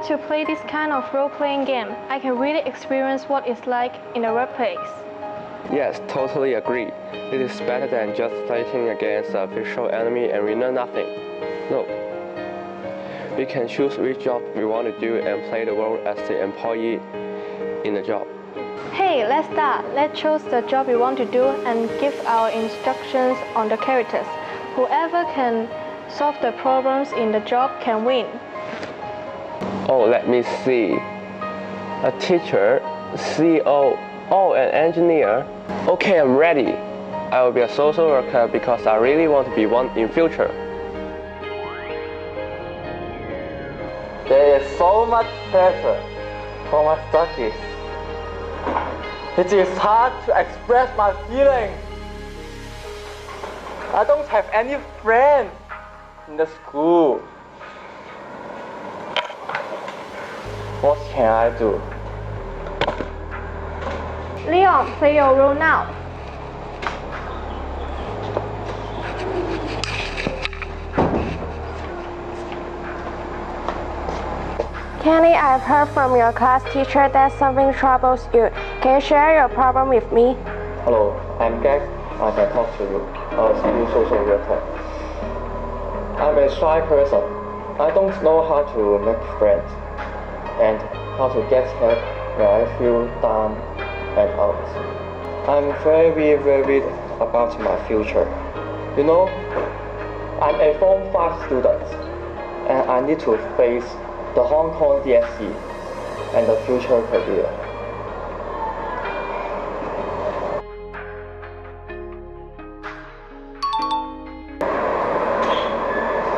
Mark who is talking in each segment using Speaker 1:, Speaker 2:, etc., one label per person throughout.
Speaker 1: like to play this kind of role-playing game. I can really experience what it's like in the workplace.
Speaker 2: Yes, totally agree. It is better than just fighting against a virtual enemy and we know nothing. No. We can choose which job we want to do and play the role as the employee in the job.
Speaker 1: Hey, let's start. Let's choose the job we want to do and give our instructions on the characters. Whoever can solve the problems in the job can win.
Speaker 2: Oh, let me see. A teacher, CEO, oh, an engineer. Okay, I'm ready. I will be a social worker because I really want to be one in future.
Speaker 3: There is so much pressure for my studies. It is hard to express my feelings. I don't have any friends in the school. What can I do?
Speaker 1: Leon, play your role now. Kenny, I've heard from your class teacher that something troubles you. Can you share your problem with me?
Speaker 3: Hello, I'm Greg. I can talk to you. I'm a school social worker. I'm a shy person. I don't know how to make friends and how to get help when I feel down and out. I'm very worried about my future. You know, I'm a Form 5 student and I need to face the Hong Kong DSE and the future career.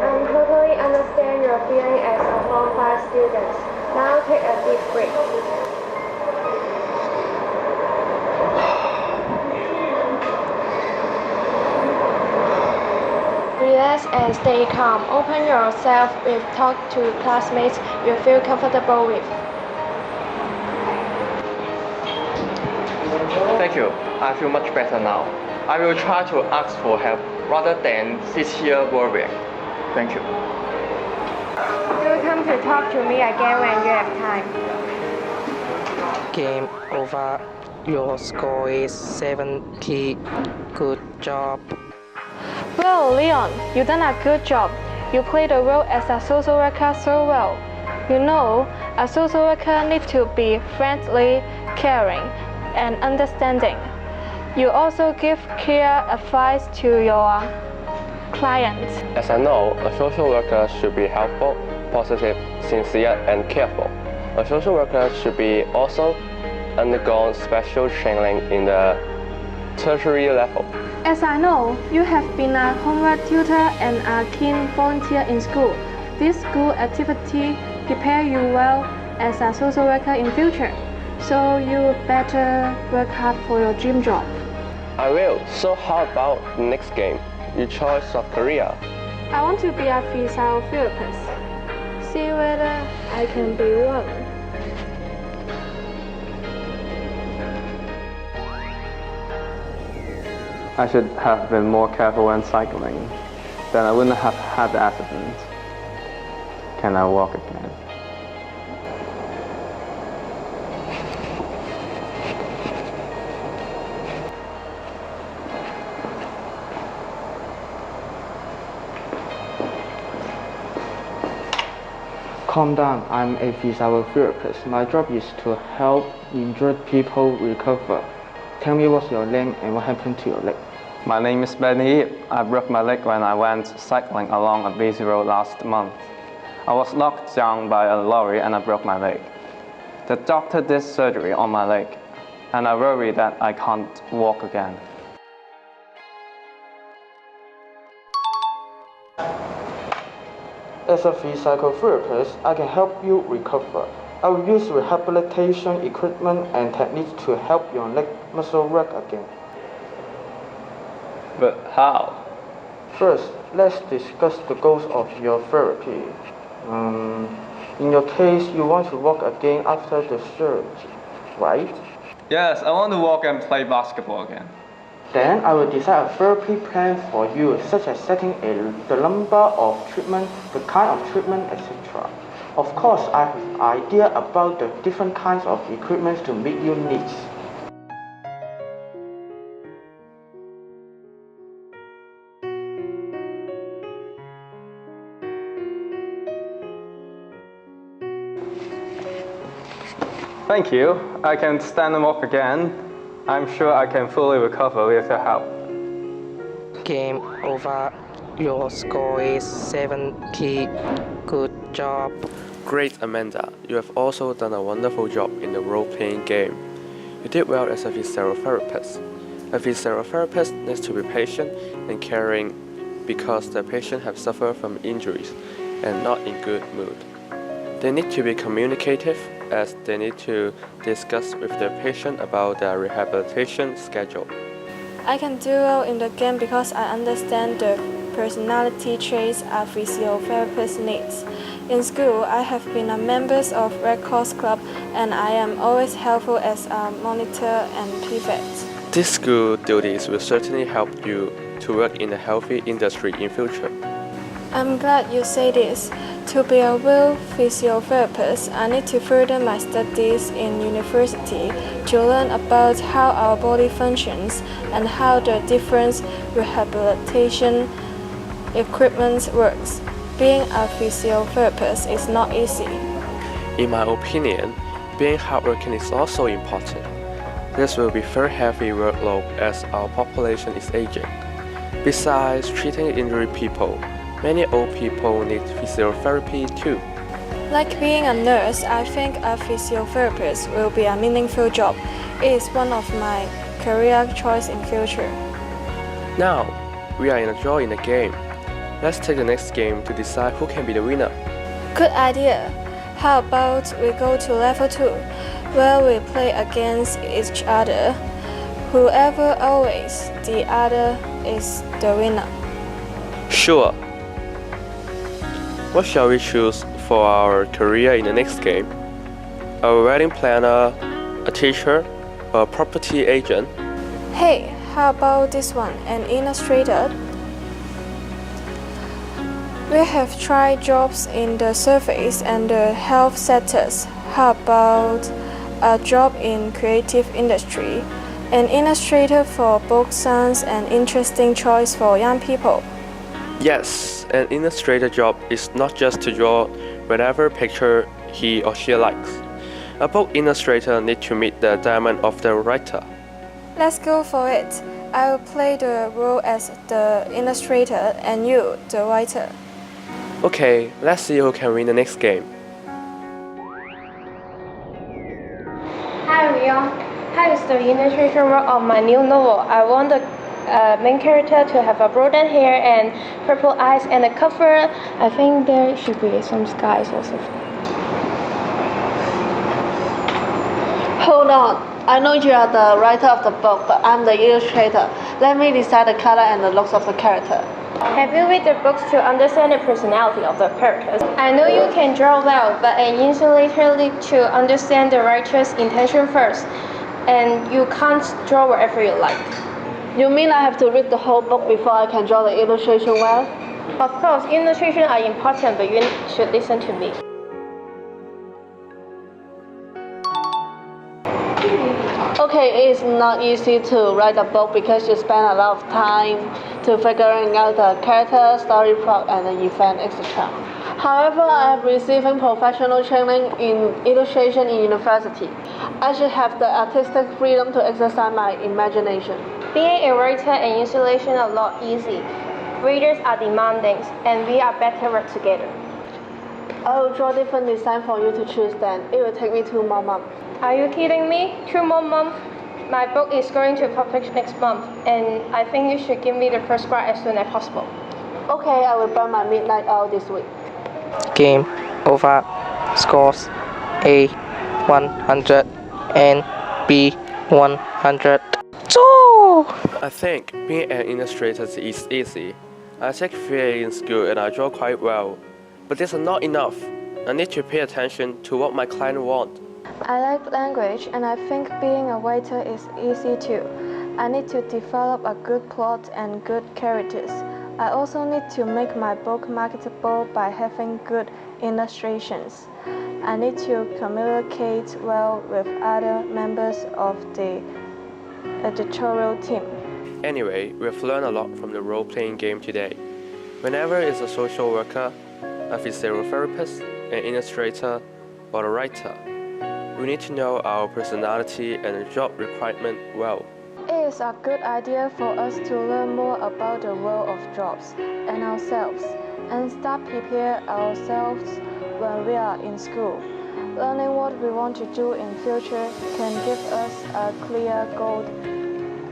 Speaker 1: I totally understand your feeling as a Form 5 student. Now take a deep breath. Relax and stay calm. Open yourself with talk to classmates you feel comfortable with.
Speaker 3: Thank you. I feel much better now. I will try to ask for help rather than sit here worrying. Thank you.
Speaker 1: You'll come to talk to me again when you have time.
Speaker 4: Game over. Your score is 70. Good job.
Speaker 1: Well, Leon, you've done a good job. You played the role as a social worker so well. You know, a social worker needs to be friendly, caring, and understanding. You also give clear advice to your clients.
Speaker 2: As I know, a social worker should be helpful, positive, sincere, and careful. A social worker should be also undergone special training in the tertiary level.
Speaker 1: As I know, you have been a homework tutor and a keen volunteer in school. This school activity prepare you well as a social worker in future. So you better work hard for your dream job.
Speaker 2: I will. So how about the next game? Your choice of career.
Speaker 1: I want to be a physiotherapist. See whether I can be one.
Speaker 5: I should have been more careful when cycling. Then I wouldn't have had the accident. Can I walk again? Calm down, I'm a physiotherapist. My job is to help injured people recover. Tell me what's your name and what happened to your leg.
Speaker 6: My name is Benny. I broke my leg when I went cycling along a busy road last month. I was knocked down by a lorry and I broke my leg. The doctor did surgery on my leg, and I worry that I can't walk again.
Speaker 5: As a physiotherapist, I can help you recover. I will use rehabilitation equipment and techniques to help your leg muscle work again.
Speaker 6: But how?
Speaker 5: First, let's discuss the goals of your therapy. In your case, you want to walk again after the surgery, right?
Speaker 6: Yes, I want to walk and play basketball again.
Speaker 5: Then I will decide a therapy plan for you, such as setting the number of treatment, the kind of treatment, etc. Of course, I have an idea about the different kinds of equipment to meet your needs.
Speaker 6: Thank you. I can stand and walk again. I'm sure I can fully recover with your help.
Speaker 4: Game over. Your score is 70. Good job.
Speaker 2: Great, Amanda. You have also done a wonderful job in the role-playing game. You did well as a physiotherapist. A physiotherapist needs to be patient and caring because the patient have suffered from injuries and not in good mood. They need to be communicative as they need to discuss with the patient about their rehabilitation schedule.
Speaker 1: I can do well in the game because I understand the personality traits a physiotherapist needs. In school, I have been a member of Red Cross Club and I am always helpful as a monitor and prefect.
Speaker 2: These school duties will certainly help you to work in a healthy industry in future.
Speaker 1: I'm glad you say this. To be a real physiotherapist, I need to further my studies in university to learn about how our body functions and how the different rehabilitation equipment works. Being a physiotherapist is not easy.
Speaker 2: In my opinion, being hardworking is also important. This will be very heavy workload as our population is aging. Besides treating injured people, many old people need physiotherapy too.
Speaker 1: Like being a nurse, I think a physiotherapist will be a meaningful job. It is one of my career choice in future.
Speaker 2: Now, we are in a draw in the game. Let's take the next game to decide who can be the winner.
Speaker 1: Good idea. How about we go to level 2, where we play against each other. Whoever always, the other is the winner.
Speaker 2: Sure. What shall we choose for our career in the next game? A wedding planner, a teacher, or a property agent?
Speaker 1: Hey, how about this one, an illustrator? We have tried jobs in the service and the health sectors. How about a job in creative industry? An illustrator for book sounds an interesting choice for young people.
Speaker 2: Yes, an illustrator job is not just to draw whatever picture he or she likes. A book illustrator needs to meet the demand of the writer.
Speaker 1: Let's go for it. I will play the role as the illustrator and you, the writer.
Speaker 2: Okay, let's see who can win the next game.
Speaker 7: Hi Leon, how is the illustration work of my new novel? I want the main character to have a brown hair and purple eyes and a cover. I think there should be some skies also.
Speaker 8: Hold on, I know you are the writer of the book, but I'm the illustrator. Let me decide the color and the looks of the character.
Speaker 7: Have you read the books to understand the personality of the characters? I know you can draw well, but an illustrator needs to understand the writer's intention first, and you can't draw whatever you like.
Speaker 8: You mean I have to read the whole book before I can draw the illustration well?
Speaker 7: Of course, illustrations are important, but you should listen to me.
Speaker 8: Okay, it's not easy to write a book because you spend a lot of time to figuring out the character, story plot, and the event, etc. However, I have received professional training in illustration in university. I should have the artistic freedom to exercise my imagination.
Speaker 7: Being a writer and installation are a lot easy. Readers are demanding, and we are better work together.
Speaker 8: I will draw different design for you to choose then. It will take me 2 more months.
Speaker 7: Are you kidding me? 2 more months? My book is going to publish next month, and I think you should give me the first draft as soon as possible.
Speaker 8: Okay, I will burn my midnight oil this week.
Speaker 4: Game over. Scores A 100 and B 100. So
Speaker 2: I think being an illustrator is easy. I take theory in school and I draw quite well. But this is not enough. I need to pay attention to what my client wants.
Speaker 1: I like language and I think being a writer is easy too. I need to develop a good plot and good characters. I also need to make my book marketable by having good illustrations. I need to communicate well with other members of the editorial team.
Speaker 2: Anyway, we've learned a lot from the role-playing game today. Whenever it's a social worker, a physiotherapist, an illustrator, or a writer, we need to know our personality and the job requirement well.
Speaker 1: It is a good idea for us to learn more about the world of jobs and ourselves, and start prepare ourselves when we are in school. Learning what we want to do in future can give us a clear goal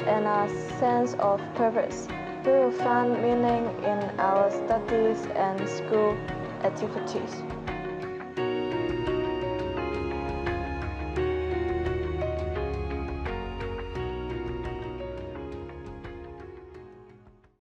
Speaker 1: and a sense of purpose. We will find meaning in our studies and school activities.